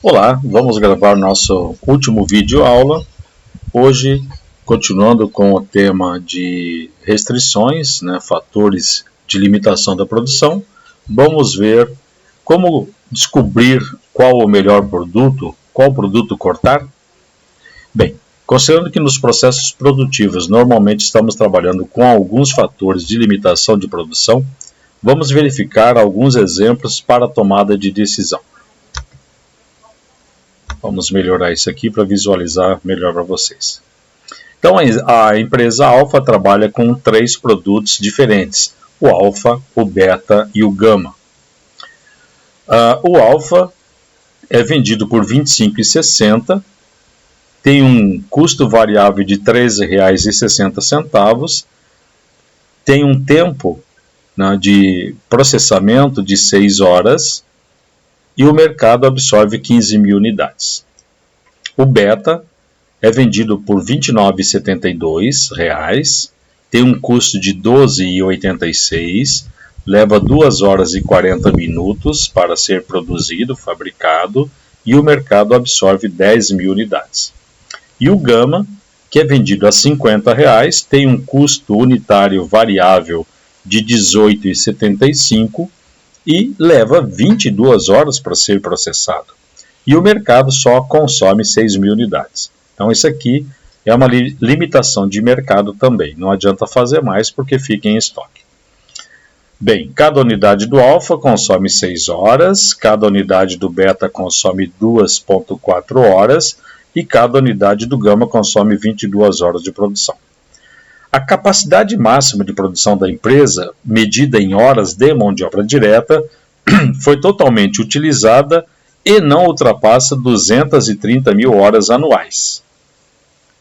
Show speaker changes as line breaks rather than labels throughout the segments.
Olá, vamos gravar nosso último vídeo aula. Hoje, continuando com o tema de restrições, fatores de limitação da produção, vamos ver como descobrir qual o melhor produto, qual produto cortar. Bem, considerando que nos processos produtivos normalmente estamos trabalhando com alguns fatores de limitação de produção, vamos verificar alguns exemplos para a tomada de decisão. Vamos melhorar isso aqui para visualizar melhor para vocês. Então, a empresa Alfa trabalha com 3 produtos diferentes: o Alfa, o Beta e o Gama. O Alfa é vendido por R$ 25,60, tem um custo variável de R$ 13,60, tem um tempo de processamento de 6 horas, e o mercado absorve 15 mil unidades. O Beta é vendido por R$ 29,72, tem um custo de R$ 12,86, leva 2 horas e 40 minutos para ser produzido, fabricado, e o mercado absorve 10 mil unidades. E o Gama, que é vendido a R$ 50, tem um custo unitário variável de R$ 18,75, e leva 22 horas para ser processado. E o mercado só consome 6 mil unidades. Então isso aqui é uma limitação de mercado também. Não adianta fazer mais porque fica em estoque. Bem, cada unidade do Alfa consome 6 horas, cada unidade do Beta consome 2,4 horas e cada unidade do Gama consome 22 horas de produção. A capacidade máxima de produção da empresa, medida em horas de mão de obra direta, foi totalmente utilizada e não ultrapassa 230 mil horas anuais.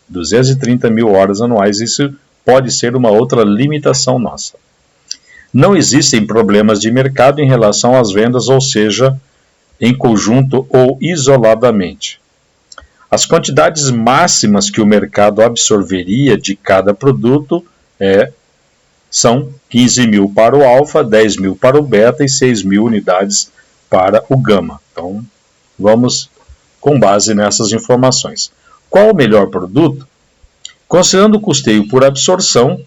230 mil horas anuais, isso pode ser uma outra limitação nossa. Não existem problemas de mercado em relação às vendas, ou seja, em conjunto ou isoladamente. As quantidades máximas que o mercado absorveria de cada produto são 15 mil para o Alfa, 10 mil para o Beta e 6 mil unidades para o Gama. Então, vamos com base nessas informações. Qual o melhor produto? Considerando o custeio por absorção,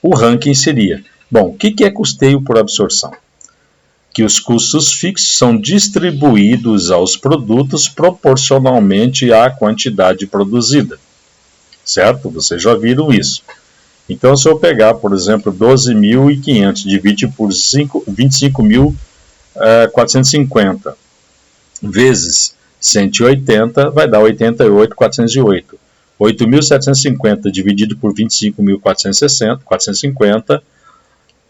o ranking seria: bom, o que é custeio por absorção? Que os custos fixos são distribuídos aos produtos proporcionalmente à quantidade produzida. Certo? Vocês já viram isso. Então, se eu pegar, por exemplo, 12.500 dividir por 25.450 vezes 180, vai dar 88.408. 8.750 dividido por 25.450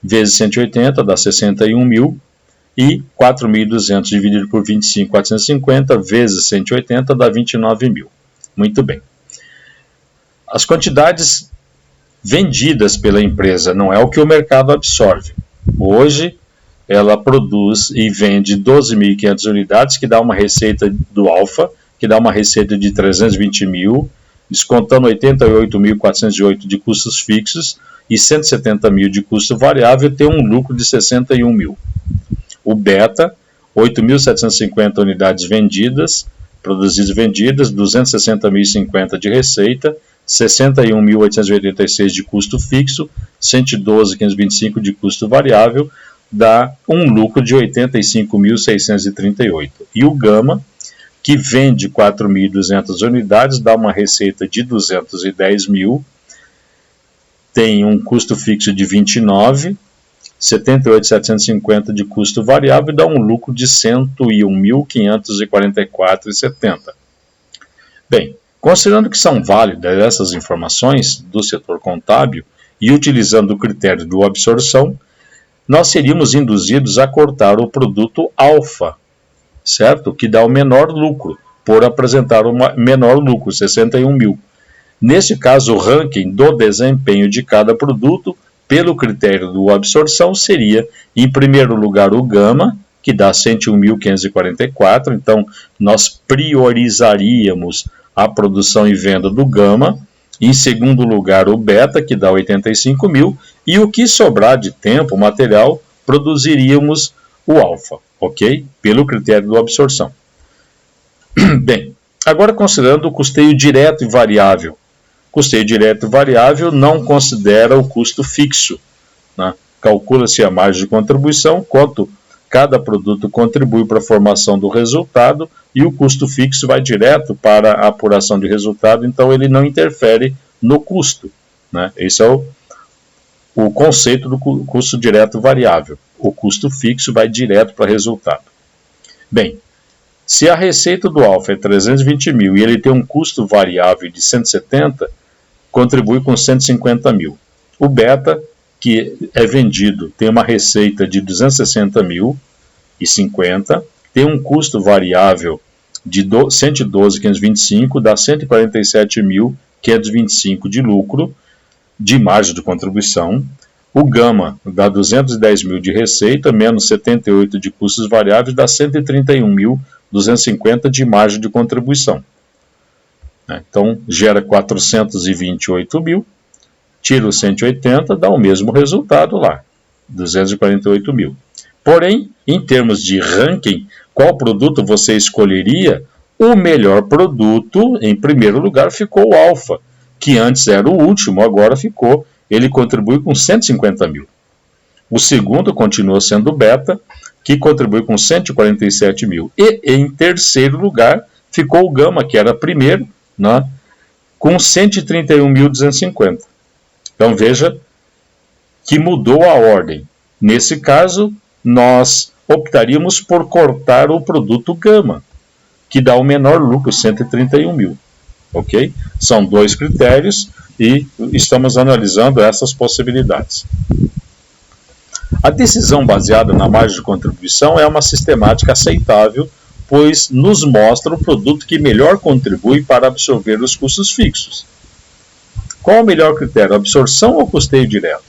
vezes 180 dá 61 mil. E 4.200 dividido por 25.450 vezes 180 dá 29 mil. Muito bem. As quantidades vendidas pela empresa não é o que o mercado absorve. Hoje, ela produz e vende 12.500 unidades, que dá uma receita do Alfa, que dá uma receita de 320 mil, descontando 88.408 de custos fixos e 170 mil de custo variável, tem um lucro de 61 mil. O Beta, 8.750 unidades vendidas, produzidas e vendidas, 260.050 de receita, 61.886 de custo fixo, 112.525 de custo variável, dá um lucro de 85.638. E o Gama, que vende 4.200 unidades, dá uma receita de 210 mil, tem um custo fixo de 29, 78.750 de custo variável e dá um lucro de 101.544,70. Bem, considerando que são válidas essas informações do setor contábil e utilizando o critério de absorção, nós seríamos induzidos a cortar o produto Alfa, certo? Que dá o menor lucro, por apresentar o menor lucro, 61 mil. Nesse caso, o ranking do desempenho de cada produto pelo critério do absorção seria, em primeiro lugar, o Gama, que dá 101.544, então nós priorizaríamos a produção e venda do Gama. Em segundo lugar, o Beta, que dá 85 mil, e o que sobrar de tempo, material, produziríamos o Alfa, ok? Pelo critério do absorção. Bem, agora considerando o custeio direto e variável. Custeio direto e variável não considera o custo fixo, né? Calcula-se a margem de contribuição, quanto cada produto contribui para a formação do resultado, e o custo fixo vai direto para a apuração de resultado, então ele não interfere no custo, né? Esse é o conceito do custo direto variável. O custo fixo vai direto para o resultado. Bem, se a receita do alfa é 320 mil e ele tem um custo variável de 170, contribui com 150 mil. O beta, que é vendido, tem uma receita de 260 mil e 50, tem um custo variável de 112.525, dá 147.525 de lucro, de margem de contribuição. O gama dá 210 mil de receita, menos 78 de custos variáveis, dá 131.250 de margem de contribuição. Então, gera 428 mil, tira os 180, dá o mesmo resultado lá, 248 mil. Porém, em termos de ranking, qual produto você escolheria? O melhor produto, em primeiro lugar, ficou o alfa, que antes era o último, agora ficou, ele contribui com 150 mil. O segundo continua sendo o beta, que contribui com 147 mil. E em terceiro lugar ficou o gama, que era primeiro, né, com 131.250. Então veja que mudou a ordem. Nesse caso, nós optaríamos por cortar o produto gama, que dá o menor lucro, 131 mil. Ok? São dois critérios e estamos analisando essas possibilidades. A decisão baseada na margem de contribuição é uma sistemática aceitável, pois nos mostra o produto que melhor contribui para absorver os custos fixos. Qual o melhor critério, absorção ou custeio direto?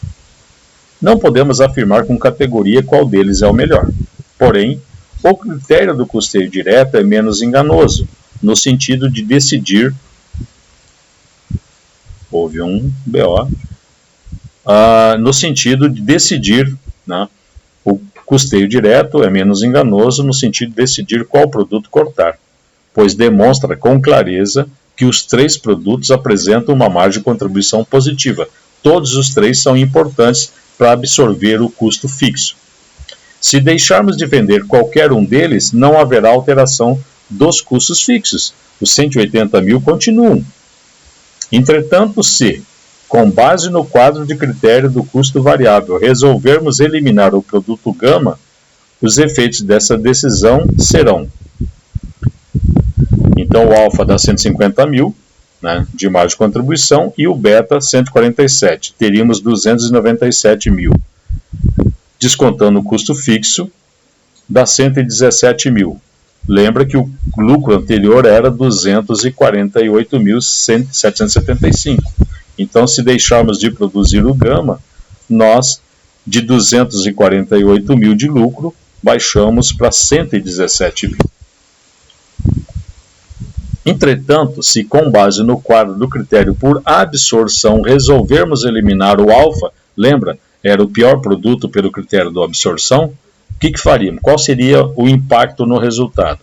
Não podemos afirmar com categoria qual deles é o melhor. Porém, o critério do custeio direto é menos enganoso, no sentido de decidir... Houve um BO. No sentido de decidir, né, o custeio direto é menos enganoso no sentido de decidir qual produto cortar, pois demonstra com clareza que os três produtos apresentam uma margem de contribuição positiva. Todos os três são importantes para absorver o custo fixo. Se deixarmos de vender qualquer um deles, não haverá alteração dos custos fixos. Os 180 mil continuam. Entretanto, se, com base no quadro de critério do custo variável, resolvermos eliminar o produto gama, os efeitos dessa decisão serão: então o alfa dá 150 mil, né, de margem de contribuição, e o beta 147, teríamos 297 mil. Descontando o custo fixo, dá 117 mil. Lembra que o lucro anterior era 248.775. Então, se deixarmos de produzir o gama, nós, de 248 mil de lucro, baixamos para 117 mil. Entretanto, se com base no quadro do critério por absorção resolvermos eliminar o alfa, lembra, era o pior produto pelo critério da absorção, o que faríamos? Qual seria o impacto no resultado?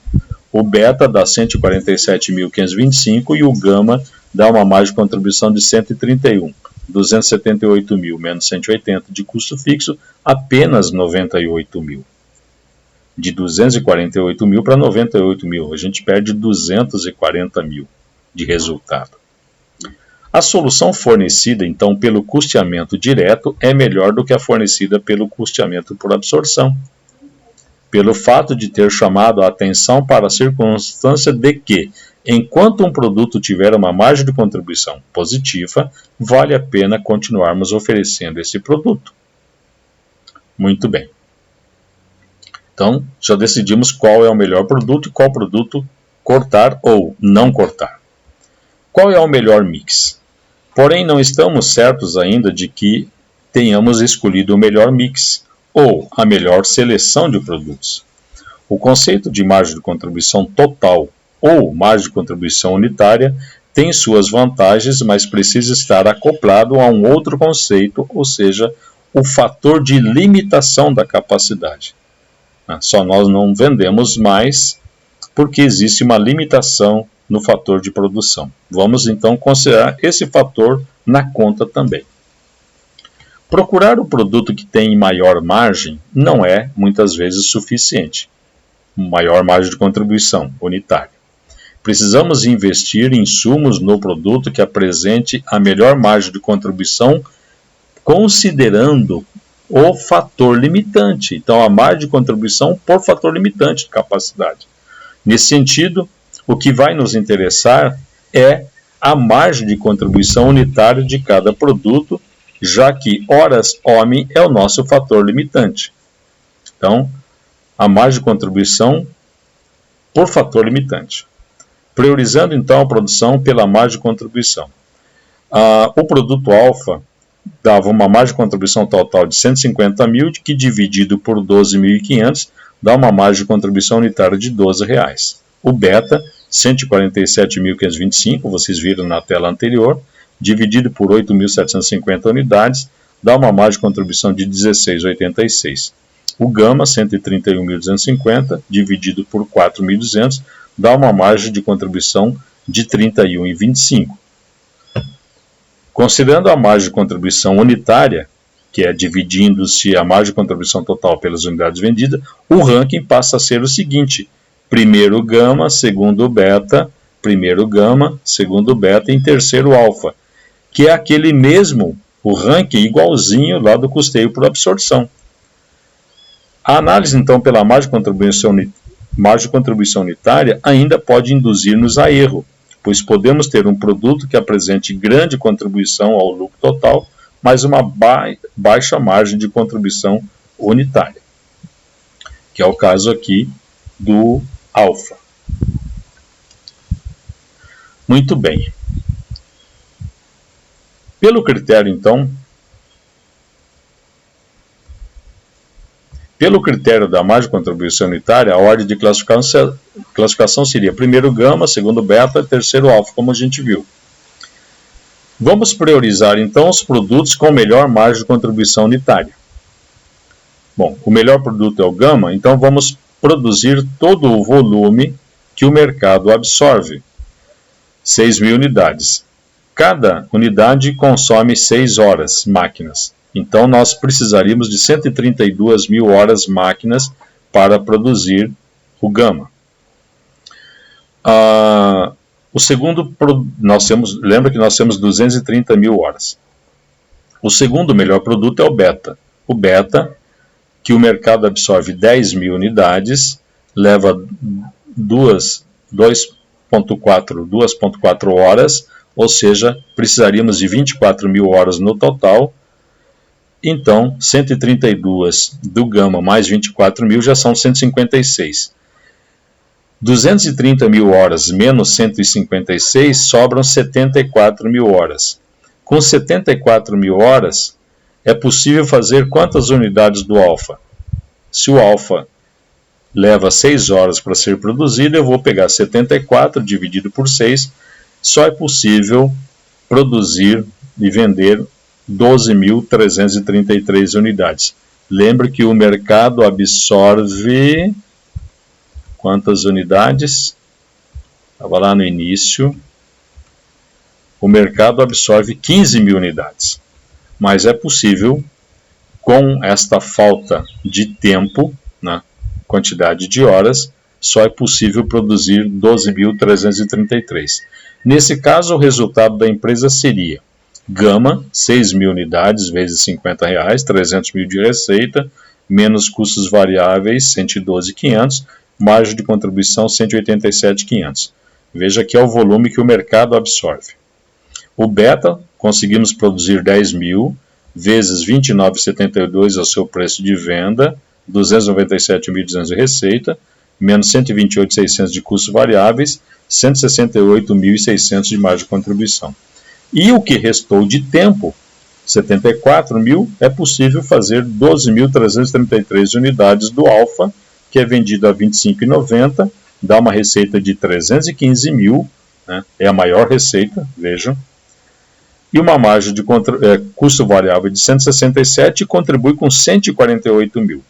O beta dá 147.525 e o gama dá uma margem de contribuição de 131. 278 mil menos 180 de custo fixo, apenas 98 mil. De 248 mil para 98 mil, a gente perde 240 mil de resultado. A solução fornecida, então, pelo custeamento direto é melhor do que a fornecida pelo custeamento por absorção, pelo fato de ter chamado a atenção para a circunstância de que, enquanto um produto tiver uma margem de contribuição positiva, vale a pena continuarmos oferecendo esse produto. Muito bem. Então, já decidimos qual é o melhor produto e qual produto cortar ou não cortar. Qual é o melhor mix? Porém, não estamos certos ainda de que tenhamos escolhido o melhor mix ou a melhor seleção de produtos. O conceito de margem de contribuição total ou margem de contribuição unitária tem suas vantagens, mas precisa estar acoplado a um outro conceito, ou seja, o fator de limitação da capacidade. Só nós não vendemos mais porque existe uma limitação no fator de produção. Vamos então considerar esse fator na conta também. Procurar o produto que tem maior margem não é, muitas vezes, suficiente. Maior margem de contribuição unitária. Precisamos investir em insumos no produto que apresente a melhor margem de contribuição, considerando o fator limitante. Então, a margem de contribuição por fator limitante de capacidade. Nesse sentido, o que vai nos interessar é a margem de contribuição unitária de cada produto, já que horas homem é o nosso fator limitante. Então, a margem de contribuição por fator limitante. Priorizando, então, a produção pela margem de contribuição. O produto alfa dava uma margem de contribuição total de 150 mil, que dividido por 12.500 dá uma margem de contribuição unitária de R$12. O beta, 147.525, vocês viram na tela anterior, dividido por 8.750 unidades, dá uma margem de contribuição de 16,86. O gama, 131.250, dividido por 4.200, dá uma margem de contribuição de 31,25. Considerando a margem de contribuição unitária, que é dividindo-se a margem de contribuição total pelas unidades vendidas, o ranking passa a ser o seguinte: primeiro gama, segundo beta, primeiro gama, segundo beta e em terceiro alfa, que é aquele mesmo, o ranking igualzinho lá do custeio por absorção. A análise, então, pela margem de contribuição unitária ainda pode induzir-nos a erro, pois podemos ter um produto que apresente grande contribuição ao lucro total, mas uma baixa margem de contribuição unitária, que é o caso aqui do alfa. Muito bem. Pelo critério, então, da margem de contribuição unitária, a ordem de classificação seria primeiro gama, segundo beta e terceiro alfa, como a gente viu. Vamos priorizar, então, os produtos com melhor margem de contribuição unitária. Bom, o melhor produto é o gama, então vamos produzir todo o volume que o mercado absorve, 6.000 unidades. Cada unidade consome 6 horas máquinas. Então, nós precisaríamos de 132.000 horas máquinas para produzir o gama. O segundo, lembra que nós temos 230.000 horas. O segundo melhor produto é o beta. O beta, que o mercado absorve 10.000 unidades, leva 2,4 horas, ou seja, precisaríamos de 24.000 horas no total. Então, 132 do gama mais 24.000 já são 156. 230.000 horas menos 156 sobram 74.000 horas. Com 74.000 horas, é possível fazer quantas unidades do alfa? Se o alfa leva 6 horas para ser produzido, eu vou pegar 74 dividido por 6, só é possível produzir e vender 12.333 unidades. Lembre que o mercado absorve quantas unidades? Estava lá no início. O mercado absorve 15.000 unidades. Mas é possível, com esta falta de tempo, na quantidade de horas, só é possível produzir 12.333. Nesse caso, o resultado da empresa seria gama, 6.000 unidades vezes R$50, 300.000 de receita, menos custos variáveis, 112.500, margem de contribuição, 187.500. Veja que é o volume que o mercado absorve. O beta, conseguimos produzir 10.000 vezes 29,72 é o seu preço de venda, 297.200 de receita, menos 128.600 de custos variáveis, 168.600 de margem de contribuição. E o que restou de tempo, 74.000, é possível fazer 12.333 unidades do alfa, que é vendido a R$ 25,90, dá uma receita de 315.000, né? É a maior receita, vejam, e uma margem de custo variável de 167 e contribui com 148.000.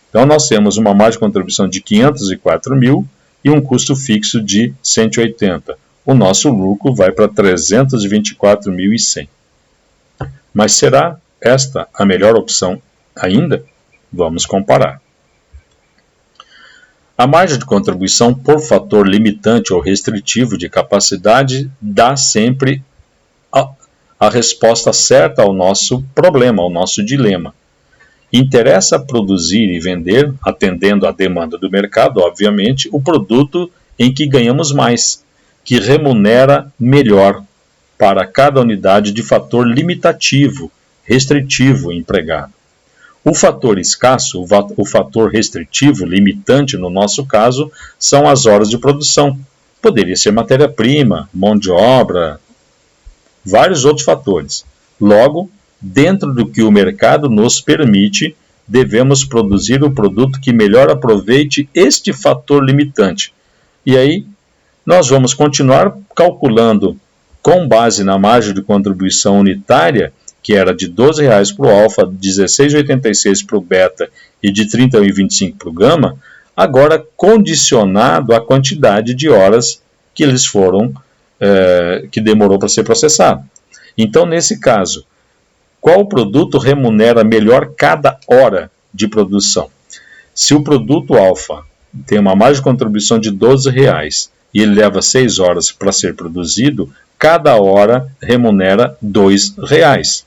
Então, nós temos uma margem de contribuição de 504.000 e um custo fixo de 180. O nosso lucro vai para 324.100. Mas será esta a melhor opção ainda? Vamos comparar. A margem de contribuição por fator limitante ou restritivo de capacidade dá sempre a resposta certa ao nosso problema, ao nosso dilema. Interessa produzir e vender, atendendo à demanda do mercado, obviamente, o produto em que ganhamos mais, que remunera melhor para cada unidade de fator limitativo, restritivo empregado. O fator escasso, o fator restritivo, limitante no nosso caso, são as horas de produção. Poderia ser matéria-prima, mão de obra, vários outros fatores. Logo, dentro do que o mercado nos permite, devemos produzir o produto que melhor aproveite este fator limitante. E aí, nós vamos continuar calculando com base na margem de contribuição unitária, que era de R$ 12,00 para o alfa, R$ 16,86 para o beta e de R$ 31,25 para o gama, agora condicionado à quantidade de horas que eles foram, que demorou para ser processado. Então, nesse caso, qual produto remunera melhor cada hora de produção? Se o produto alfa tem uma margem de contribuição de R$ 12,00 e ele leva 6 horas para ser produzido, cada hora remunera R$ 2,00.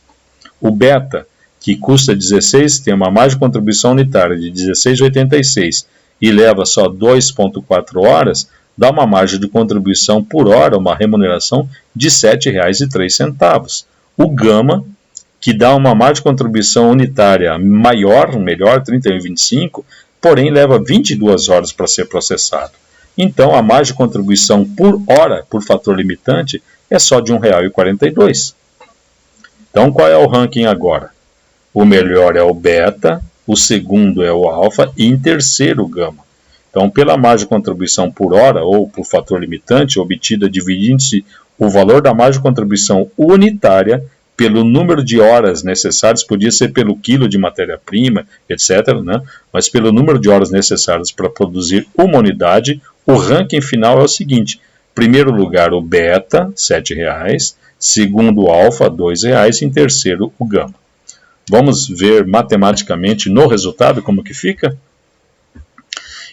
O beta, que custa 16, tem uma margem de contribuição unitária de 16,86 e leva só 2,4 horas, dá uma margem de contribuição por hora, uma remuneração de R$ 7,03. O gama, que dá uma margem de contribuição unitária maior, melhor, 31,25, porém leva 22 horas para ser processado. Então, a margem de contribuição por hora, por fator limitante, é só de R$ 1,42. Então, qual é o ranking agora? O melhor é o beta, o segundo é o alfa e em terceiro o gama. Então, pela margem de contribuição por hora ou por fator limitante, obtida dividindo-se o valor da margem de contribuição unitária pelo número de horas necessárias, podia ser pelo quilo de matéria-prima, etc., né? Mas pelo número de horas necessárias para produzir uma unidade, o ranking final é o seguinte: primeiro lugar o beta, R$ 7,00, segundo o alfa, R$ 2,00 e em terceiro o gama. Vamos ver matematicamente no resultado como que fica?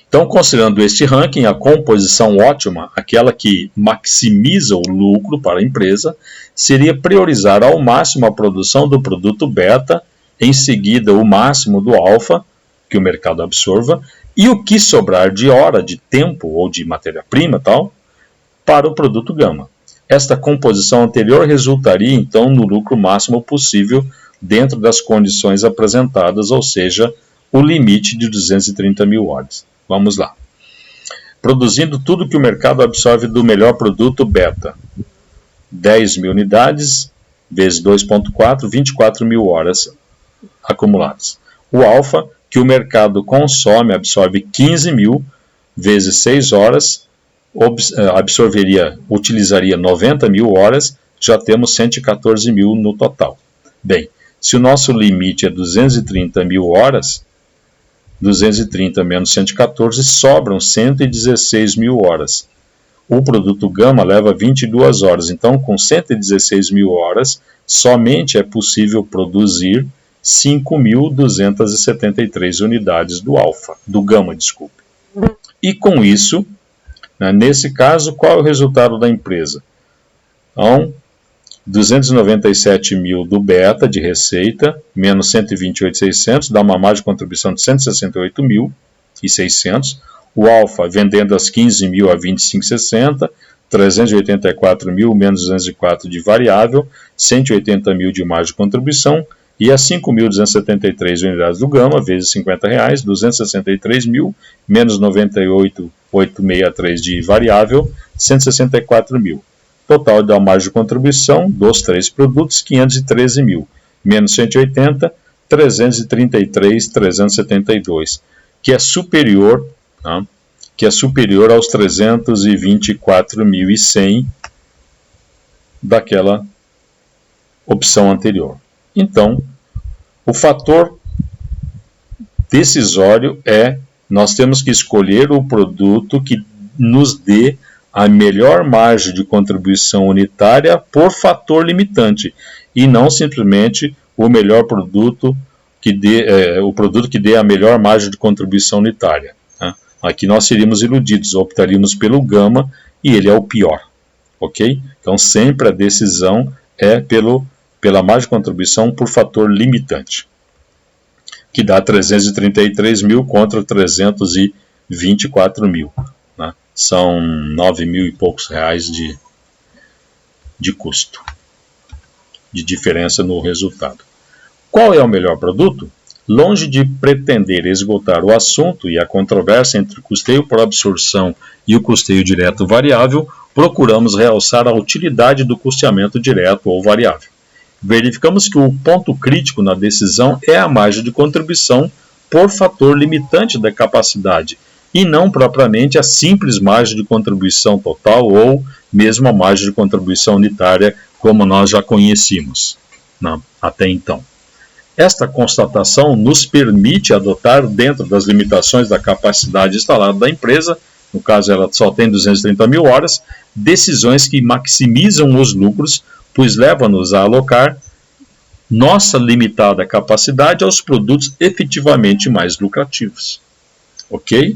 Então, considerando este ranking, a composição ótima, aquela que maximiza o lucro para a empresa, seria priorizar ao máximo a produção do produto beta, em seguida o máximo do alfa, que o mercado absorva, e o que sobrar de hora, de tempo ou de matéria-prima, tal, para o produto gama. Esta composição anterior resultaria, então, no lucro máximo possível dentro das condições apresentadas, ou seja, o limite de 230.000 horas. Vamos lá. Produzindo tudo que o mercado absorve do melhor produto beta. 10.000 unidades, vezes 2,4, 24.000 horas acumuladas. O alfa, que o mercado consome, absorve 15.000, vezes 6 horas, utilizaria 90.000 horas, já temos 114.000 no total. Bem, se o nosso limite é 230.000 horas, 230 menos 114, sobram 116.000 horas. O produto gama leva 22 horas, então com 116.000 horas, somente é possível produzir 5.273 unidades do gama, desculpe. E com isso, nesse caso, qual é o resultado da empresa? Então, 297.000 do beta de receita, menos 128.600, dá uma margem de contribuição de 168.600. O alfa, vendendo as 15.000 a 25,60, 384.000 menos 204 de variável, 180.000 de margem de contribuição, e as 5.273 unidades do gama, vezes R$50, 263.000 menos 98.863 de variável, 164.000. Total da margem de contribuição dos três produtos, 513.000, menos 180, 333.372, que é superior, aos 324.100 daquela opção anterior. Então, o fator decisório nós temos que escolher o produto que nos dê a melhor margem de contribuição unitária por fator limitante, e não simplesmente o melhor produto que dê, o produto que dê a melhor margem de contribuição unitária. Né? Aqui nós seríamos iludidos, optaríamos pelo gama e ele é o pior. Ok? Então sempre a decisão é pela margem de contribuição por fator limitante, que dá 333 mil contra 324 mil. Né? São 9 mil e poucos reais de custo, de diferença no resultado. Qual é o melhor produto? Longe de pretender esgotar o assunto e a controvérsia entre o custeio por absorção e o custeio direto variável, procuramos realçar a utilidade do custeamento direto ou variável. Verificamos que o ponto crítico na decisão é a margem de contribuição por fator limitante da capacidade, e não propriamente a simples margem de contribuição total ou mesmo a margem de contribuição unitária, como nós já conhecíamos até então. Esta constatação nos permite adotar, dentro das limitações da capacidade instalada da empresa, no caso ela só tem 230 mil horas, decisões que maximizam os lucros, pois levam-nos a alocar nossa limitada capacidade aos produtos efetivamente mais lucrativos. Ok?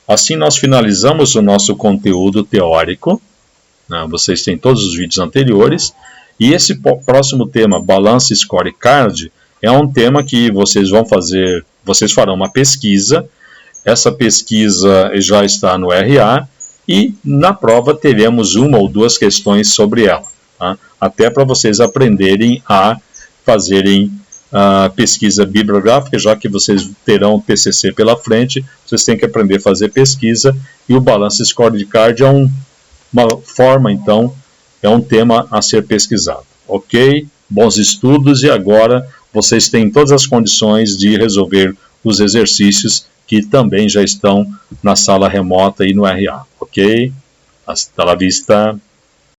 Assim nós finalizamos o nosso conteúdo teórico. Vocês têm todos os vídeos anteriores. E esse próximo tema, Balance Scorecard, é um tema que vocês farão uma pesquisa. Essa pesquisa já está no RA e na prova teremos uma ou duas questões sobre ela. Tá? Até para vocês aprenderem a fazerem pesquisa bibliográfica, já que vocês terão o TCC pela frente, vocês têm que aprender a fazer pesquisa, e o Balance Scorecard é uma forma, então, é um tema a ser pesquisado. Ok? Bons estudos, e agora vocês têm todas as condições de resolver os exercícios que também já estão na sala remota e no RA. Ok? Hasta la vista.